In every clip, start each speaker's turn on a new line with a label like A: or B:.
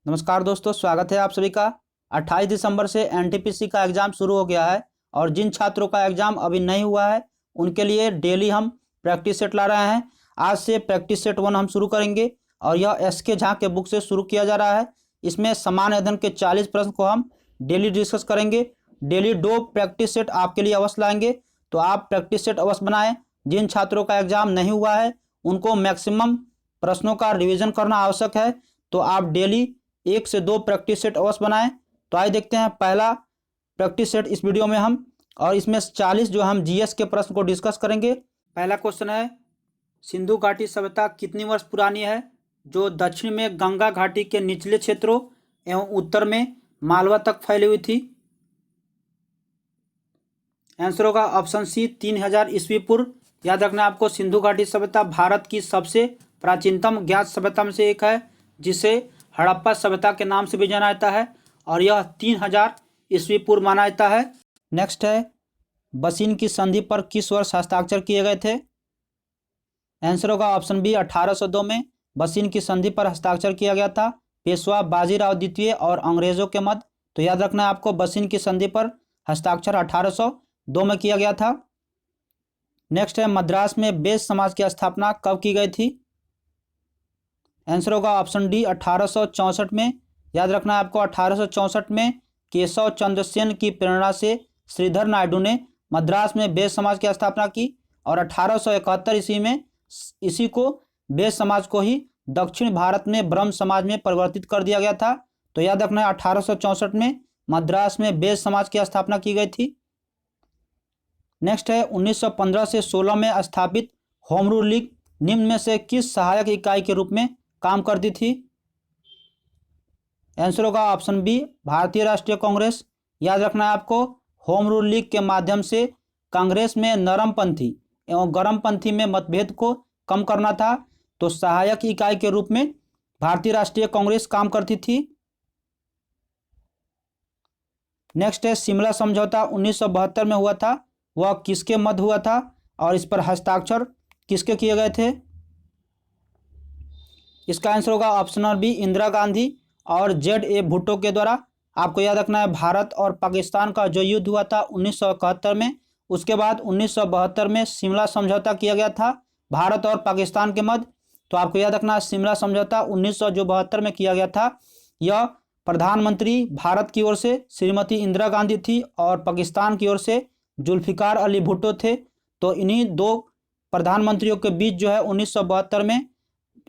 A: नमस्कार दोस्तों, स्वागत है आप सभी का। 28 दिसंबर से एनटीपीसी का एग्ज़ाम शुरू हो गया है और जिन छात्रों का एग्ज़ाम अभी नहीं हुआ है उनके लिए डेली हम प्रैक्टिस सेट ला रहे हैं। आज से प्रैक्टिस सेट 1 हम शुरू करेंगे और यह एसके झा के बुक से शुरू किया जा रहा है। इसमें सामान्य अध्ययन के 40 प्रश्न को हम डेली डिस्कस करेंगे। डेली 2 प्रैक्टिस सेट आपके लिए अवश्य लाएंगे, तो आप प्रैक्टिस सेट अवश्य बनाएं। जिन छात्रों का एग्ज़ाम नहीं हुआ है उनको मैक्सिमम प्रश्नों का रिविज़न करना आवश्यक है, तो आप डेली 1 से 2 प्रैक्टिस सेट अवश्य बनाएं। तो आइए देखते हैं पहला प्रैक्टिस सेट इस वीडियो में हम, और इसमें 40 जो हम जीएस के प्रश्न को डिस्कस करेंगे। पहला क्वेश्चन है, सिंधु घाटी सभ्यता कितनी वर्ष पुरानी है जो दक्षिण में गंगा घाटी के निचले क्षेत्रों एवं उत्तर में मालवा तक फैली हुई थी? आंसर होगा ऑप्शन सी 3000 ईस्वी पूर्व। याद रखना आपको, सिंधु घाटी सभ्यता भारत की सबसे प्राचीनतम ज्ञात सभ्यता में से एक है, जिसे हड़प्पा सभ्यता के नाम से भी जाना जाता है और यह 3000 ईस्वी पूर्व माना जाता है। नेक्स्ट है, बसीन की संधि पर किस वर्ष हस्ताक्षर किए गए थे? आंसर होगा ऑप्शन बी 1802 में बसीन की संधि पर हस्ताक्षर किया गया था पेशवा बाजीराव द्वितीय और अंग्रेजों के मध्य। तो याद रखना है आपको, बसीन की संधि पर हस्ताक्षर 1802 में किया गया था। नेक्स्ट है, मद्रास में बेस समाज की स्थापना कब की गई थी? आंसर होगा ऑप्शन डी 1864 में। याद रखना है आपको, 1864 में केशव चंद्र सेन की प्रेरणा से श्रीधर नायडू ने मद्रास में बेस समाज की स्थापना की और 1871 ईस्वी में इसी को बेस समाज को ही दक्षिण भारत में ब्रह्म समाज में परिवर्तित कर दिया गया था। तो याद रखना है 1864 में मद्रास में बेस समाज की स्थापना की गई थी। नेक्स्ट है, 1915 से 16 में स्थापित होम रूल लीग निम्न में से किस सहायक इकाई के रूप में काम करती थी? आंसर होगा ऑप्शन बी भारतीय राष्ट्रीय कांग्रेस। याद रखना है आपको, होम रूल लीग के माध्यम से कांग्रेस में नरमपंथी एवं गर्मपंथी में मतभेद को कम करना था, तो सहायक इकाई के रूप में भारतीय राष्ट्रीय कांग्रेस काम करती थी। नेक्स्ट है, शिमला समझौता 1972 में हुआ था, वह किसके मध्य हुआ था और इस पर हस्ताक्षर किसके किए गए थे? इसका आंसर होगा ऑप्शन बी इंदिरा गांधी और ZA भुट्टो के द्वारा। आपको याद रखना है, भारत और पाकिस्तान का जो युद्ध हुआ था 1971 में, उसके बाद 1972 में शिमला समझौता किया गया था भारत और पाकिस्तान के मध्य। तो आपको याद रखना है, शिमला समझौता 1972 में किया गया था। यह प्रधानमंत्री भारत की ओर से श्रीमती इंदिरा गांधी थी और पाकिस्तान की ओर से जुल्फिकार अली भुट्टो थे। तो इन्हीं 2 प्रधानमंत्रियों के बीच जो है 1972 में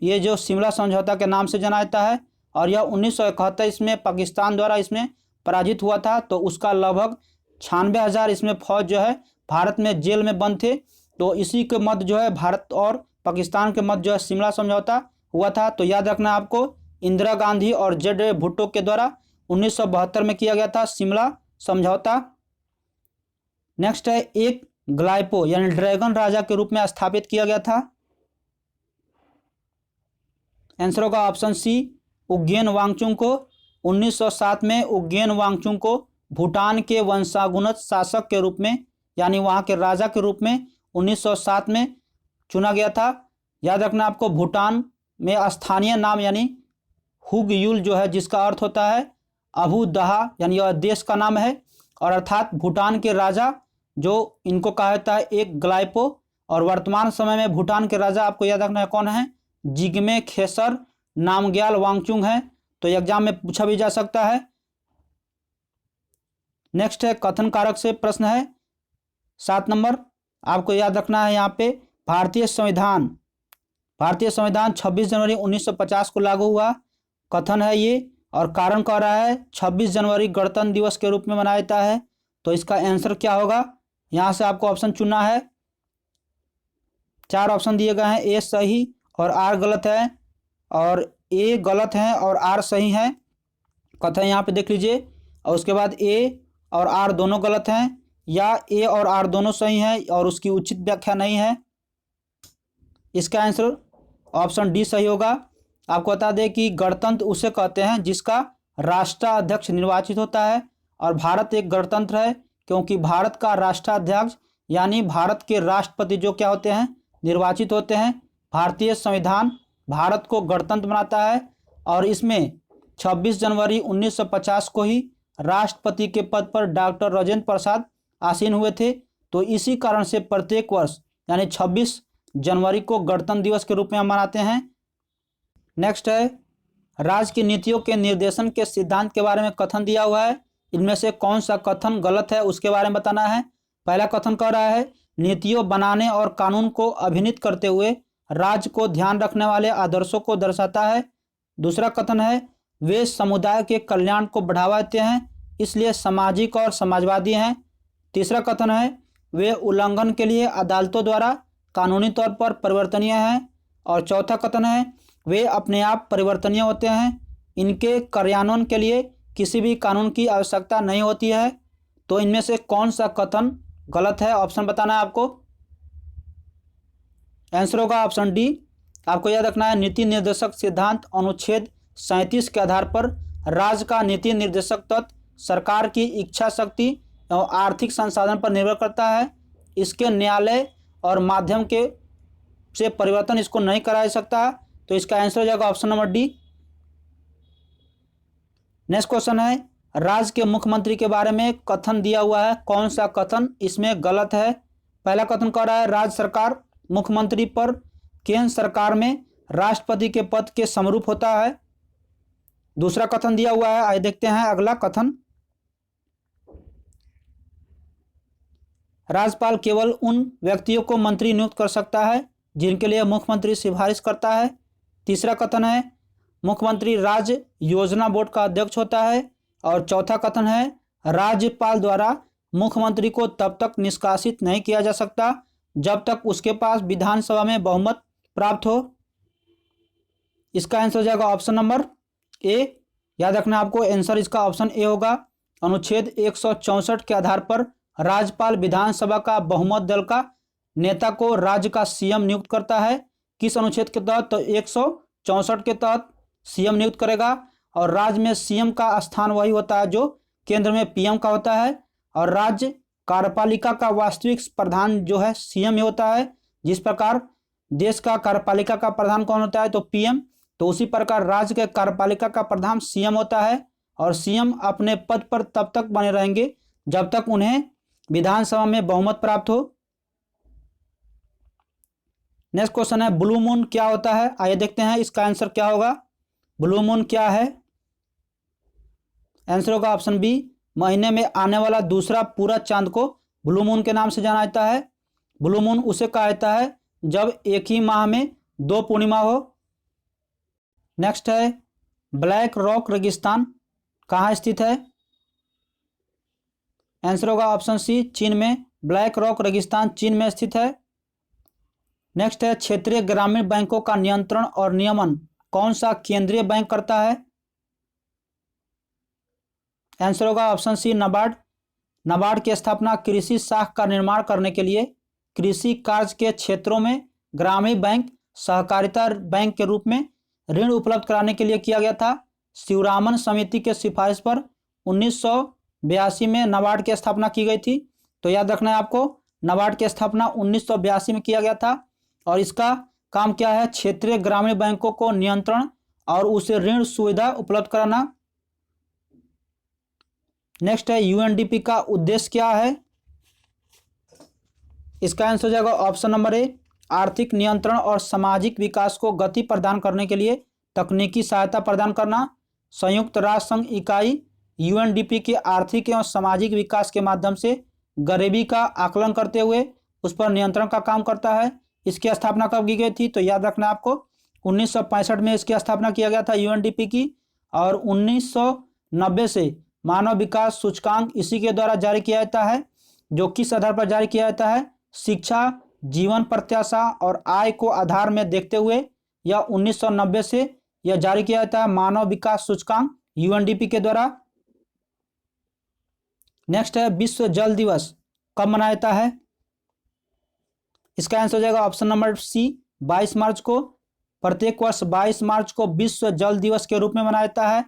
A: ये जो शिमला समझौता के नाम से जाना जाता है, और यह 1971 में पाकिस्तान द्वारा इसमें पराजित हुआ था। तो उसका लगभग 96,000 इसमें फौज जो है भारत में जेल में बंद थे। तो इसी के मध्य जो है भारत और पाकिस्तान के मध्य जो है शिमला समझौता हुआ था। तो याद रखना आपको, इंदिरा गांधी और ZA भुट्टो के द्वारा 1972 में किया गया था शिमला समझौता। नेक्स्ट है, एक ग्लाइपो यानी ड्रैगन राजा के रूप में स्थापित किया गया था। आंसर होगा ऑप्शन सी उज्ञेन वांगचुक को। 1907 में उज्ञेन वांगचुक को भूटान के वंशानुगत शासक के रूप में यानी वहाँ के राजा के रूप में 1907 में चुना गया था। याद रखना आपको, भूटान में स्थानीय नाम यानी हुग युल जो है, जिसका अर्थ होता है अभू दहा, यानी यह देश का नाम है, और अर्थात भूटान के राजा जो इनको कहा जाता है एक ग्लाइपो। और वर्तमान समय में भूटान के राजा आपको याद रखना है कौन है? जिग्मे खेसर नामग्याल वांगचुक है। तो एग्जाम में पूछा भी जा सकता है। नेक्स्ट है, कथन कारक से प्रश्न है 7 नंबर। आपको याद रखना है यहाँ पे, भारतीय संविधान 26 जनवरी 1950 को लागू हुआ, कथन है ये, और कारण कह रहा है 26 जनवरी गणतंत्र दिवस के रूप में मनाया जाता है। तो इसका आंसर क्या होगा? यहाँ से आपको ऑप्शन चुनना है। 4 ऑप्शन दिए गए हैं, ए सही और आर गलत है, और ए गलत है और आर सही है। कथन यहाँ पे देख लीजिए, और उसके बाद ए और आर दोनों गलत हैं, या ए और आर दोनों सही हैं और उसकी उचित व्याख्या नहीं है। इसका आंसर ऑप्शन डी सही होगा। आपको बता दें कि गणतंत्र उसे कहते हैं जिसका राष्ट्राध्यक्ष निर्वाचित होता है, और भारत एक गणतंत्र है क्योंकि भारत का राष्ट्राध्यक्ष यानी भारत के राष्ट्रपति जो क्या होते हैं? निर्वाचित होते हैं। भारतीय संविधान भारत को गणतंत्र बनाता है, और इसमें 26 जनवरी 1950 को ही राष्ट्रपति के पद पर डॉक्टर राजेंद्र प्रसाद आसीन हुए थे। तो इसी कारण से प्रत्येक वर्ष यानी 26 जनवरी को गणतंत्र दिवस के रूप में हम मनाते हैं। नेक्स्ट है, राज्य की नीतियों के निर्देशन के सिद्धांत के बारे में कथन दिया हुआ है। इनमें से कौन सा कथन गलत है उसके बारे में बताना है। पहला कथन कह रहा है नीतियों बनाने और कानून को अभिनीत करते हुए राज्य को ध्यान रखने वाले आदर्शों को दर्शाता है। दूसरा कथन है वे समुदाय के कल्याण को बढ़ावा देते हैं, इसलिए सामाजिक और समाजवादी हैं। तीसरा कथन है वे उल्लंघन के लिए अदालतों द्वारा कानूनी तौर पर परिवर्तनीय हैं। और चौथा कथन है वे अपने आप परिवर्तनीय होते हैं, इनके कार्यान्वयन के लिए किसी भी कानून की आवश्यकता नहीं होती है। तो इनमें से कौन सा कथन गलत है, ऑप्शन बताना है आपको। आंसर होगा ऑप्शन डी। आपको याद रखना है नीति निर्देशक सिद्धांत अनुच्छेद 37 के आधार पर राज्य का नीति निर्देशक तत्व सरकार की इच्छा शक्ति एवं आर्थिक संसाधन पर निर्भर करता है। इसके न्यायालय और माध्यम के से परिवर्तन इसको नहीं करा जा सकता। तो इसका आंसर हो जाएगा option number D. Next question है राज्य के मुख्यमंत्री के बारे में कथन दिया हुआ है, कौन सा कथन इसमें गलत है। पहला कथन कह रहा है राज्य सरकार मुख्यमंत्री पर केंद्र सरकार में राष्ट्रपति के पद के समरूप होता है। दूसरा कथन दिया हुआ है, आइए देखते हैं अगला कथन। राज्यपाल केवल उन व्यक्तियों को मंत्री नियुक्त कर सकता है जिनके लिए मुख्यमंत्री सिफारिश करता है। तीसरा कथन है मुख्यमंत्री राज्य योजना बोर्ड का अध्यक्ष होता है। और चौथा कथन है राज्यपाल द्वारा मुख्यमंत्री को तब तक निष्कासित नहीं किया जा सकता जब तक उसके पास विधानसभा में बहुमत प्राप्त हो। इसका आंसर हो जाएगा ऑप्शन नंबर ए। याद रखना आपको आंसर इसका ऑप्शन ए होगा। अनुच्छेद 164 के आधार पर राज्यपाल विधानसभा का बहुमत दल का नेता को राज्य का सीएम नियुक्त करता है। किस अनुच्छेद के तहत? तो 164 के तहत सीएम नियुक्त करेगा। और राज्य में सीएम का स्थान वही होता है जो केंद्र में पीएम का होता है। और राज्य कार्यपालिका का वास्तविक प्रधान जो है सीएम ही होता है। जिस प्रकार देश का कार्यपालिका का प्रधान कौन होता है? तो पीएम। तो उसी प्रकार राज्य के कार्यपालिका का प्रधान सीएम होता है। और सीएम अपने पद पर तब तक बने रहेंगे जब तक उन्हें विधानसभा में बहुमत प्राप्त हो। नेक्स्ट क्वेश्चन है ब्लू मून क्या होता है? आइए देखते हैं इसका आंसर क्या होगा। ब्लू मून क्या है? आंसर होगा ऑप्शन बी। महीने में आने वाला दूसरा पूरा चांद को ब्लू मून के नाम से जाना जाता है। ब्लू मून उसे कहा जाता है जब एक ही माह में 2 पूर्णिमा हो। नेक्स्ट है ब्लैक रॉक रेगिस्तान कहाँ स्थित है? आंसर होगा ऑप्शन सी चीन में। ब्लैक रॉक रेगिस्तान चीन में स्थित है। नेक्स्ट है क्षेत्रीय ग्रामीण बैंकों का नियंत्रण और नियमन कौन सा केंद्रीय बैंक करता है? आंसर होगा ऑप्शन सी नाबार्ड। नाबार्ड की स्थापना कृषि शाख का निर्माण करने के लिए कृषि कार्य के क्षेत्रों में ग्रामीण बैंक सहकारिता बैंक के रूप में ऋण उपलब्ध कराने के लिए किया गया था। शिवरामन समिति के सिफारिश पर 1982 में नाबार्ड की स्थापना की गई थी। तो याद रखना है आपको नाबार्ड की स्थापना 1982 में किया गया था। और इसका काम क्या है? क्षेत्रीय ग्रामीण बैंकों को नियंत्रण और उसे ऋण सुविधा उपलब्ध कराना। नेक्स्ट है यूएनडीपी का उद्देश्य क्या है? इसका आंसर हो जाएगा ऑप्शन नंबर ए आर्थिक नियंत्रण और सामाजिक विकास को गति प्रदान करने के लिए तकनीकी सहायता प्रदान करना। संयुक्त राष्ट्र संघ इकाई यूएनडीपी के आर्थिक एवं सामाजिक विकास के माध्यम से गरीबी का आकलन करते हुए उस पर नियंत्रण का काम करता है। इसकी स्थापना कब की गई थी? तो याद रखना आपको 1965 में इसकी स्थापना किया गया था यूएनडीपी की। और 1990 से मानव विकास सूचकांक इसी के द्वारा जारी किया जाता है। जो किस आधार पर जारी किया जाता है? शिक्षा, जीवन प्रत्याशा और आय को आधार में देखते हुए यह 1990 से यह जारी किया जाता है मानव विकास सूचकांक यूएनडीपी के द्वारा। नेक्स्ट है विश्व जल दिवस कब मनाया जाता है? इसका आंसर हो जाएगा ऑप्शन नंबर सी 22 मार्च को। प्रत्येक वर्ष 22 मार्च को विश्व जल दिवस के रूप में मनाया जाता है।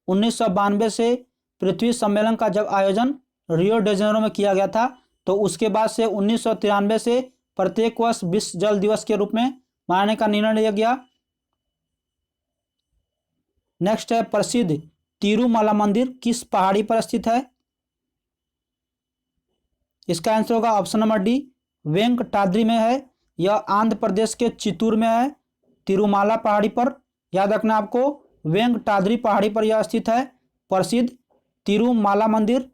A: 1992 से पृथ्वी सम्मेलन का जब आयोजन रियो डी जेनेरो में किया गया था तो उसके बाद से 1993 से प्रत्येक वर्ष विश्व जल दिवस के रूप में मनाने का निर्णय लिया गया। नेक्स्ट है प्रसिद्ध तिरुमाला मंदिर किस पहाड़ी पर स्थित है? इसका आंसर होगा ऑप्शन नंबर डी, वेंकटाद्रि में है। यह आंध्र प्रदेश के चित्तूर में है, तिरुमाला पहाड़ी पर। याद रखना आपको, वेंकटाद्रि पहाड़ी पर यह स्थित है, प्रसिद्ध तिरुमाला मंदिर।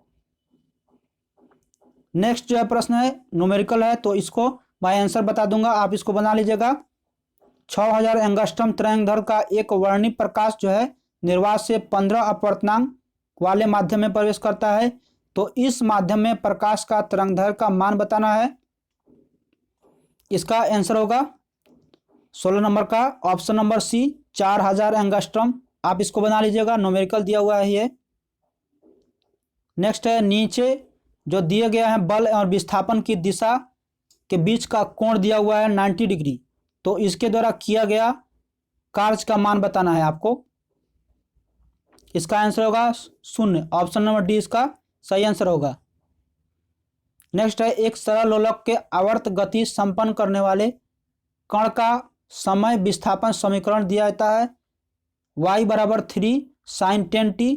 A: नेक्स्ट जो है प्रश्न है न्यूमेरिकल है, तो इसको मैं आंसर बता दूंगा, आप इसको बना लीजिएगा। 6000 एंगस्ट्रम तरंगदैर्घ्य का एक वर्णित प्रकाश जो है निर्वात से 15 अपवर्तनांक वाले माध्यम में प्रवेश करता है। तो इस माध्यम में प्रकाश का तरंगदैर्घ्य का मान बताना है। इसका आंसर होगा 16 नंबर का ऑप्शन नंबर सी, 4000 एंगस्ट्रम। आप इसको बना लीजिएगा, न्यूमेरिकल दिया हुआ है ये। नेक्स्ट है नीचे जो दिए गए हैं बल और विस्थापन की दिशा के बीच का कोण दिया हुआ है 90 डिग्री। तो इसके द्वारा किया गया कार्य का मान बताना है आपको। इसका आंसर होगा 0, ऑप्शन नंबर डी इसका सही आंसर होगा। नेक्स्ट है एक सरल लोलक के आवर्त गति संपन्न करने वाले कण का समय विस्थापन समीकरण दिया जाता है y बराबर 3 sin 10t।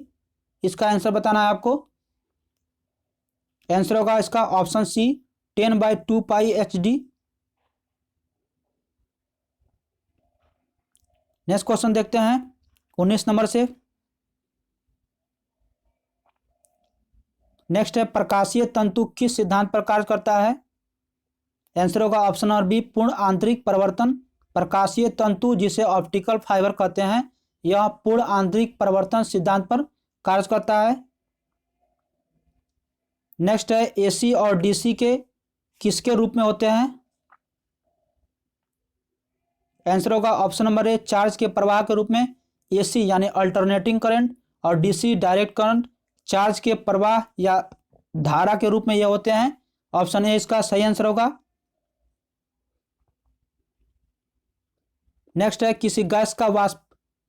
A: इसका आंसर बताना है आपको। आंसर होगा इसका ऑप्शन सी, 10/2 पाई hd। नेक्स्ट क्वेश्चन देखते हैं 19 नंबर से। नेक्स्ट है प्रकाशीय तंतु किस सिद्धांत पर कार्य करता है? आंसर होगा ऑप्शन नंबर बी, पूर्ण आंतरिक परिवर्तन। प्रकाशीय तंतु जिसे ऑप्टिकल फाइबर कहते हैं, यह पूर्ण आंतरिक परिवर्तन सिद्धांत पर कार्य करता है। नेक्स्ट है एसी और डीसी के किसके रूप में होते हैं? आंसर होगा ऑप्शन नंबर ए, चार्ज के प्रवाह के रूप में। एसी यानी अल्टरनेटिंग करंट और डीसी डायरेक्ट करंट चार्ज के प्रवाह या धारा के रूप में ये होते हैं। ऑप्शन ए इसका सही आंसर होगा। नेक्स्ट है किसी गैस का वाष्प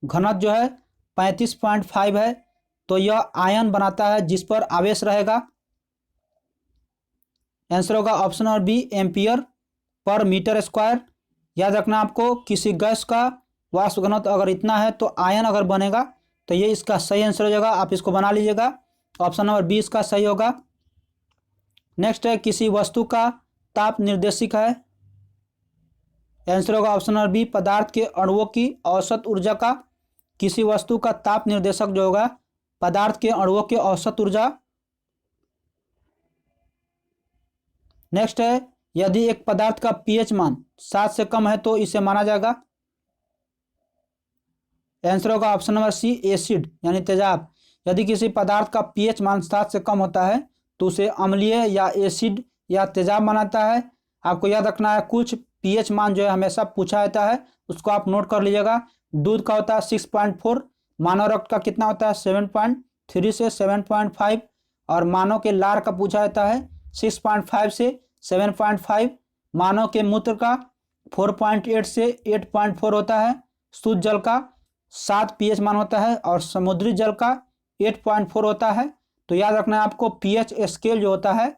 A: घनत्व जो है 35.5 है, तो यह आयन बनाता है जिस पर आवेश रहेगा। आंसर होगा option number B, ampere per metre square. याद रखना आपको, किसी गैस का वाष्प घनत्व अगर इतना है तो आयन अगर बनेगा, तो ये इसका सही आंसर हो जाएगा। आप इसको बना लीजिएगा, ऑप्शन नंबर बी इसका सही होगा। नेक्स्ट है किसी वस्तु का ताप निर्देशिक है। आंसर होगा ऑप्शन नंबर बी, पदार्थ के अणुओं की औसत ऊर्जा का। किसी वस्तु का ताप निर्देशक जो होगा पदार्थ के अणुओं की औसत ऊर्जा। नेक्स्ट है यदि एक पदार्थ का पीएच मान 7 से कम है तो इसे माना जाएगा। आंसर होगा ऑप्शन नंबर सी, एसिड यानी तेजाब। यदि किसी पदार्थ का पीएच मान 7 से कम होता है तो उसे अम्लीय या एसिड या तेजाब मानाता है। आपको याद रखना है, कुछ पीएच मान जो है हमेशा पूछा जाता है, उसको आप नोट कर लीजिएगा। दूध का होता है 6.4, मानव रक्त का कितना होता है 7.3 से 7.5, और मानव के लार का पूछा जाता है 6.5 से 7.5, मानव के मूत्र का 4.8 से 8.4 होता है, शुद्ध जल का 7 पीएच मान होता है और समुद्री जल का 8.4 होता है। तो याद रखना है आपको, पीएच स्केल जो होता है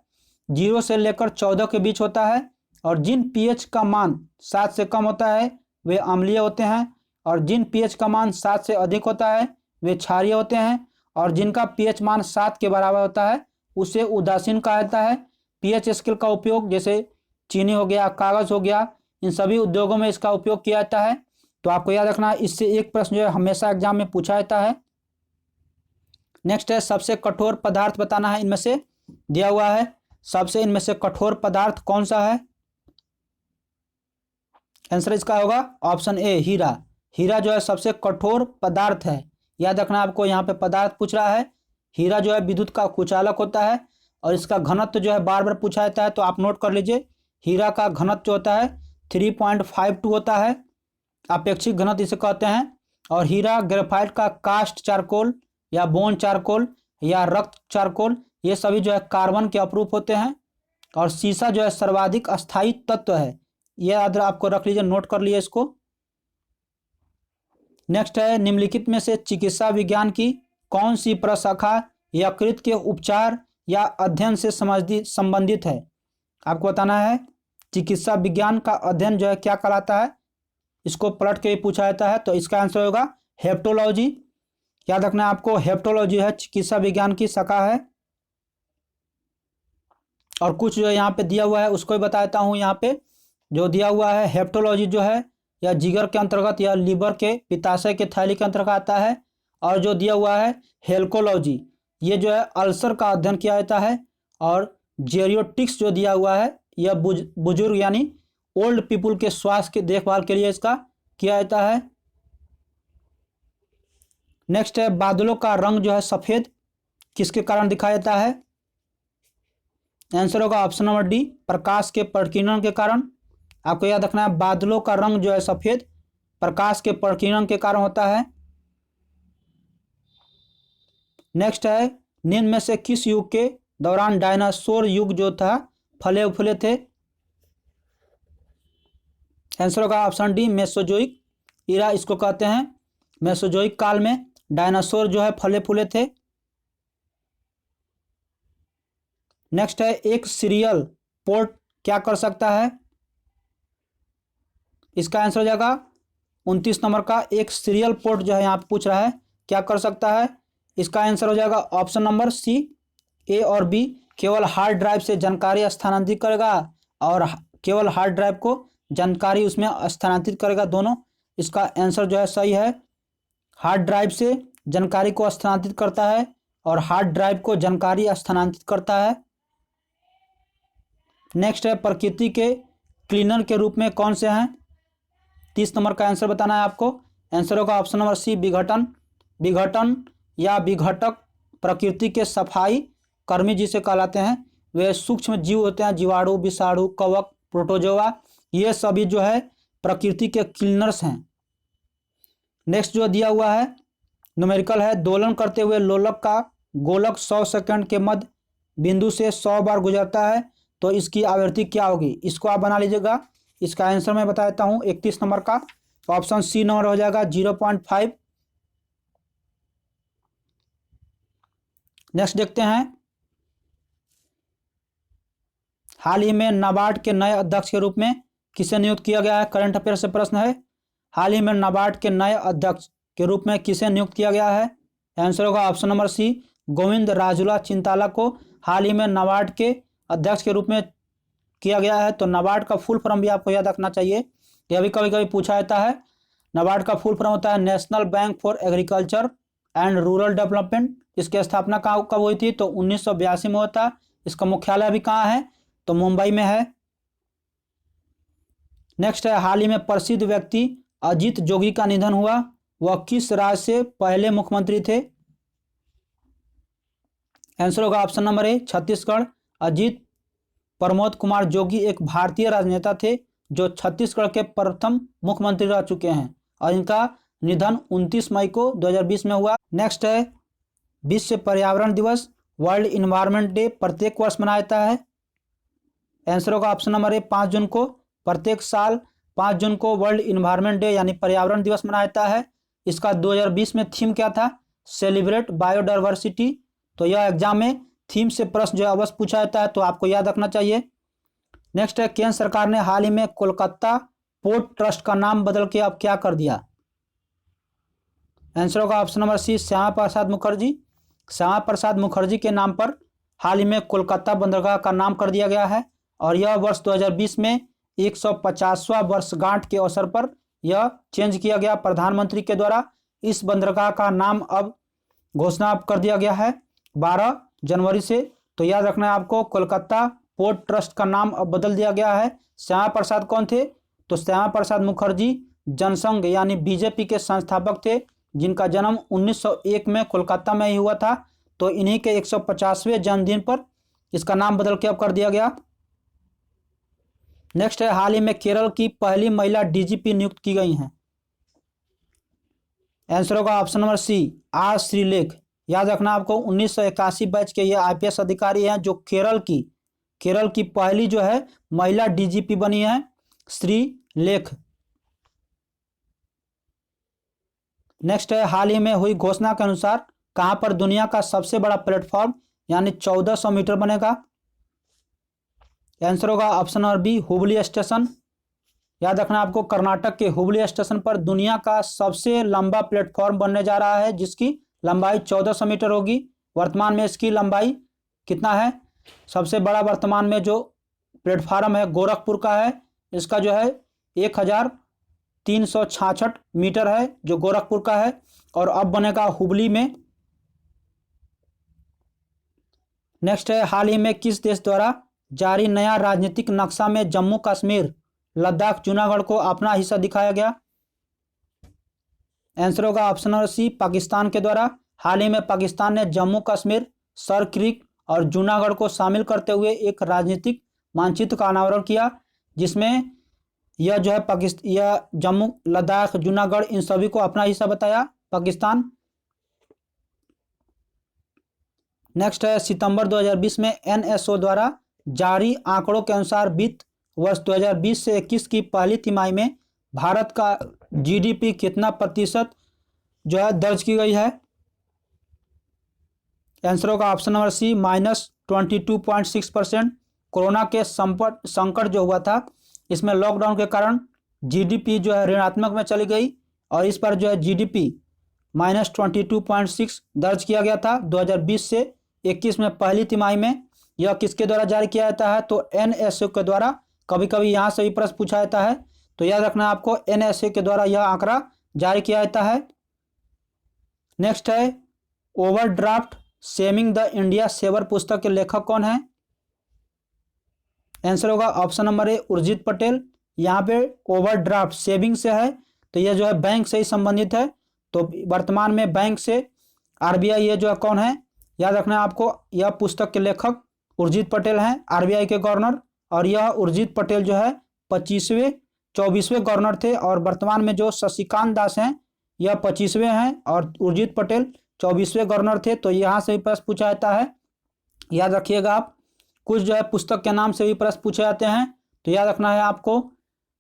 A: 0 से लेकर 14 के बीच होता है, और जिन पीएच का मान 7 से कम होता है वे अम्लीय होते हैं, और जिन पीएच का मान 7 से अधिक होता है वे क्षारीय होते हैं, और जिनका पीएच मान 7 के बराबर होता है उसे उदासीन कहा जाता है। पीएच स्केल का उपयोग जैसे चीनी हो गया, कागज हो गया, इन सभी उद्योगों में इसका उपयोग किया जाता है। तो आपको याद रखना है, इससे एक प्रश्न जो है हमेशा एग्जाम में पूछा जाता है। नेक्स्ट है सबसे कठोर पदार्थ बताना है, इनमें से दिया हुआ है सबसे इनमें से कठोर पदार्थ कौन सा है? आंसर इसका होगा ऑप्शन ए, हीरा। हीरा जो है सबसे कठोर पदार्थ है। याद रखना आपको, यहाँ पे पदार्थ पूछ रहा है। हीरा जो है विद्युत का कुचालक होता है, और इसका घनत्व जो है बार बार पूछा जाता है, तो आप नोट कर लीजिए। हीरा का घनत्व जो होता है 3.52 होता है, अपेक्षिक घनत्व इसे कहते हैं। और हीरा ग्रेफाइट का कास्ट चारकोल या बोन चारकोल या रक्त चारकोल, ये सभी जो है कार्बन के अपरूप होते हैं। और सीसा जो है सर्वाधिक अस्थायी तत्व है, यह याद आपको रख लीजिए, नोट कर लिए इसको। नेक्स्ट है निम्नलिखित में से चिकित्सा विज्ञान की कौन सी प्रशाखा यकृत के उपचार या अध्ययन से संबंधित है? आपको बताना है चिकित्सा विज्ञान का अध्ययन जो है क्या कहलाता है, इसको पलट के पूछा जाता है। तो इसका आंसर होगा हेप्टोलॉजी। याद रखना है आपको, हेप्टोलॉजी है चिकित्सा विज्ञान की शाखा है। और कुछ जो यहाँ पे दिया हुआ है उसको भी बता देता हूँ। यहाँ पे जो दिया हुआ है हेप्टोलॉजी जो है या जिगर के अंतर्गत या लीवर के पित्ताशय के थैली के अंतर्गत आता है। और जो दिया हुआ है हेल्कोलॉजी, ये जो है अल्सर का अध्ययन किया जाता है। और जेरियोटिक्स जो दिया हुआ है यह बुजुर्ग यानी ओल्ड पीपुल के स्वास्थ्य की देखभाल के लिए इसका किया जाता है। नेक्स्ट है बादलों का रंग जो है सफेद किसके कारण दिखाया जाता है? आंसर होगा ऑप्शन नंबर डी, प्रकाश के प्रकीर्णन के कारण। आपको याद रखना है बादलों का रंग जो है सफेद प्रकाश के प्रकीर्णन के कारण होता है। नेक्स्ट है निम्न में से किस युग के दौरान डायनासोर युग जो था फले फूले थे? आंसर होगा ऑप्शन डी, मेसोजोइक इरा इसको कहते हैं। मेसोजोइक काल में डायनासोर जो है फले फूले थे। नेक्स्ट है एक सीरियल पोर्ट क्या कर सकता है? इसका आंसर हो जाएगा 29 नंबर का, एक सीरियल पोर्ट जो है यहाँ पे पूछ रहा है क्या कर सकता है? इसका आंसर हो जाएगा ऑप्शन नंबर सी, ए और बी। केवल हार्ड ड्राइव से जानकारी स्थानांतरित करेगा और केवल हार्ड ड्राइव को जानकारी उसमें स्थानांतरित करेगा, दोनों। इसका आंसर जो है सही है, हार्ड ड्राइव से जानकारी को स्थानांतरित करता है और हार्ड ड्राइव को जानकारी स्थानांतरित करता है। नेक्स्ट है प्रकृति के क्लीनर के रूप में कौन से हैं? 30 नंबर का आंसर बताना है आपको। आंसर होगा ऑप्शन नंबर सी, विघटन। विघटन या विघटक प्रकृति के सफाई कर्मी जिसे कहलाते हैं। वे सूक्ष्म जीव होते हैं, जीवाणु, विषाणु, कवक, प्रोटोजोआ, ये सभी जो है प्रकृति के क्लीनर्स हैं। नेक्स्ट जो दिया हुआ है न्यूमेरिकल है, दोलन करते हुए लोलक का गोलक 100 सेकंड के मध्य बिंदु से 100 बार गुजरता है तो इसकी आवृत्ति क्या होगी? इसको आप बना लीजिएगा। इसका आंसर मैं बता देता हूं 31 नंबर का, ऑप्शन सी नंबर हो जाएगा 0.5। नेक्स्ट देखते हैं, हाल ही में नाबार्ड के नए अध्यक्ष के रूप में किसे नियुक्त किया गया है? करंट अफेयर से प्रश्न है, हाल ही में नाबार्ड के नए अध्यक्ष के रूप में किसे नियुक्त किया गया है? आंसर होगा option number C, Govind Rajula Chintala को हाल ही में नाबार्ड के अध्यक्ष के रूप में किया गया है। तो नाबार्ड का फुल फॉर्म भी आपको याद रखना चाहिए, यह भी कभी कभी पूछा जाता है। नाबार्ड का फुल फॉर्म होता है national bank for agriculture and rural development. इसकी स्थापना कब हुई थी? तो 1982 में हुआ था। इसका मुख्यालय भी कहाँ है? तो मुंबई में है। नेक्स्ट है, हाल ही में प्रसिद्ध व्यक्ति अजीत जोगी का निधन हुआ, वह किस राज्य से पहले मुख्यमंत्री थे? आंसर होगा option number A, Chhattisgarh. Ajit Pramod Kumar Jogi एक भारतीय राजनेता थे जो छत्तीसगढ़ के प्रथम मुख्यमंत्री रह चुके हैं और इनका निधन 29 मई को 2020 में हुआ। नेक्स्ट है, विश्व पर्यावरण दिवस वर्ल्ड इन्वायरमेंट डे प्रत्येक वर्ष मनाया जाता है। आंसर होगा ऑप्शन नंबर ए, 5 जून को। प्रत्येक साल 5 जून को वर्ल्ड इन्वायरमेंट डे यानी पर्यावरण दिवस मनाया जाता है। इसका 2020 में थीम क्या था? Celebrate biodiversity. तो यह एग्जाम में थीम से प्रश्न जो है अवश्य पूछा जाता है, तो आपको याद रखना चाहिए। नेक्स्ट है, केंद्र सरकार ने हाल ही में कोलकाता पोर्ट ट्रस्ट का नाम बदल के अब क्या कर दिया? आंसर होगा ऑप्शन नंबर सी, श्यामा प्रसाद मुखर्जी। श्यामा प्रसाद मुखर्जी के नाम पर हाल ही में कोलकाता बंदरगाह का नाम कर दिया गया है और यह वर्ष 2020 में 150वां वर्षगांठ के अवसर पर यह चेंज किया गया प्रधानमंत्री के द्वारा। इस बंदरगाह का नाम अब घोषणा कर दिया गया है 12 जनवरी से। तो याद रखना है आपको, कोलकाता पोर्ट ट्रस्ट का नाम अब बदल दिया गया है। श्यामा प्रसाद कौन थे? तो श्यामा प्रसाद मुखर्जी जनसंघ यानी बीजेपी के संस्थापक थे जिनका जन्म 1901 में कोलकाता में ही हुआ था। तो इन्हीं के 150वें जन्मदिन पर इसका नाम बदल के अब कर दिया गया। नेक्स्ट है, हाल ही में केरल की पहली महिला डीजीपी नियुक्त की गई हैं। आंसर होगा ऑप्शन नंबर सी, आर श्रीलेख। याद रखना आपको, 1981 बैच के ये आईपीएस अधिकारी हैं जो केरल की पहली जो है महिला डीजीपी बनी है, श्रीलेख। नेक्स्ट है, हाल ही में हुई घोषणा के अनुसार कहां पर दुनिया का सबसे बड़ा प्लेटफॉर्म यानी 1400 मीटर बनेगा? आंसर होगा option number B, Hubli station. याद रखना आपको, कर्नाटक के हुबली स्टेशन पर दुनिया का सबसे लंबा प्लेटफॉर्म बनने जा रहा है जिसकी लंबाई 1400 मीटर होगी। वर्तमान में इसकी लंबाई कितना है? सबसे बड़ा वर्तमान में जो प्लेटफार्म है गोरखपुर का है, इसका जो है 1366 मीटर है जो गोरखपुर का है। और अब बनेगा हुबली में। नेक्स्ट है, हाल ही में किस देश द्वारा जारी नया राजनीतिक नक्शा में जम्मू कश्मीर, लद्दाख, जूनागढ़ को अपना हिस्सा दिखाया गया? आंसर होगा ऑप्शन नंबर सी, पाकिस्तान के द्वारा। हाल ही में पाकिस्तान ने जम्मू कश्मीर, सर क्रीक और जूनागढ़ को शामिल करते हुए एक राजनीतिक मानचित्र का अनावरण किया, जिसमें यह जो है यह जम्मू, लद्दाख, जूनागढ़ इन सभी को अपना हिस्सा बताया पाकिस्तान। नेक्स्ट है, सितंबर 2020 में एनएसओ द्वारा जारी आंकड़ों के अनुसार वित्त वर्ष 2020 से 21 की पहली तिमाही में भारत का जीडीपी कितना प्रतिशत जो है दर्ज की गई है? आंसर होगा ऑप्शन नंबर सी, -22.6%। कोरोना के संकट जो हुआ था, इसमें लॉकडाउन के कारण जीडीपी जो है ऋणात्मक में चली गई और इस पर जो है जीडीपी -22.6 दर्ज किया गया था 2020 से 21 में पहली तिमाही में। यह किसके द्वारा जारी किया जाता है? तो एनएसओ के द्वारा। कभी कभी यहाँ से भी प्रश्न पूछा जाता है, तो याद रखना आपको एनएसए के द्वारा यह आंकड़ा जारी किया जाता है। नेक्स्ट है, overdraft saving the India saver पुस्तक के लेखक कौन है? आंसर होगा option number A, Urjit Patel. यहाँ पे ओवरड्राफ्ट सेविंग से है, तो यह जो है बैंक से ही संबंधित है। तो वर्तमान में बैंक से आरबीआई ये जो है कौन है? याद रखना आपको, यह पुस्तक के लेखक उर्जित पटेल हैं, आरबीआई के गवर्नर। और यह उर्जित पटेल जो है 24वें गवर्नर थे और वर्तमान में जो शशिकांत दास हैं यह 25वें हैं और उर्जित पटेल 24वें गवर्नर थे। तो यहाँ से भी प्रश्न पूछा जाता है, याद रखिएगा आप। कुछ जो है पुस्तक के नाम से भी प्रश्न पूछे जाते हैं, तो याद रखना है आपको।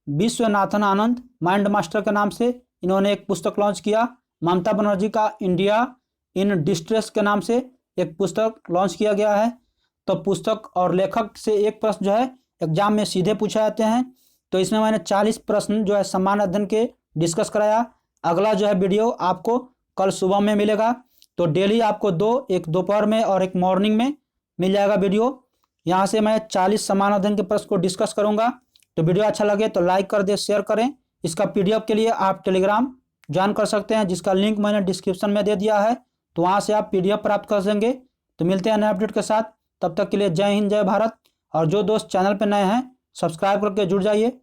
A: विश्वनाथन आनंद माइंड मास्टर के नाम से इन्होंने एक पुस्तक लॉन्च किया। ममता बनर्जी का इंडिया इन डिस्ट्रेस के नाम से एक पुस्तक लॉन्च किया गया है। तो पुस्तक और लेखक से एक प्रश्न जो है एग्जाम में सीधे पूछे जाते हैं। तो इसमें मैंने 40 प्रश्न जो है सामान्य अध्ययन के डिस्कस कराया। अगला जो है वीडियो आपको कल सुबह में मिलेगा। तो डेली आपको एक दोपहर में और एक मॉर्निंग में मिल जाएगा वीडियो। यहाँ से मैं 40 सामान्य अध्ययन के प्रश्न को डिस्कस करूँगा। तो वीडियो अच्छा लगे तो लाइक कर दे, शेयर करें। इसका पीडीएफ के लिए आप टेलीग्राम ज्वाइन कर सकते हैं, जिसका लिंक मैंने डिस्क्रिप्शन में दे दिया है। तो वहाँ से आप पीडीएफ प्राप्त कर सकेंगे। तो मिलते हैं नए अपडेट के साथ, तब तक के लिए जय हिंद, जय भारत। और जो दोस्त चैनल पर नए हैं सब्सक्राइब करके जुड़ जाइए।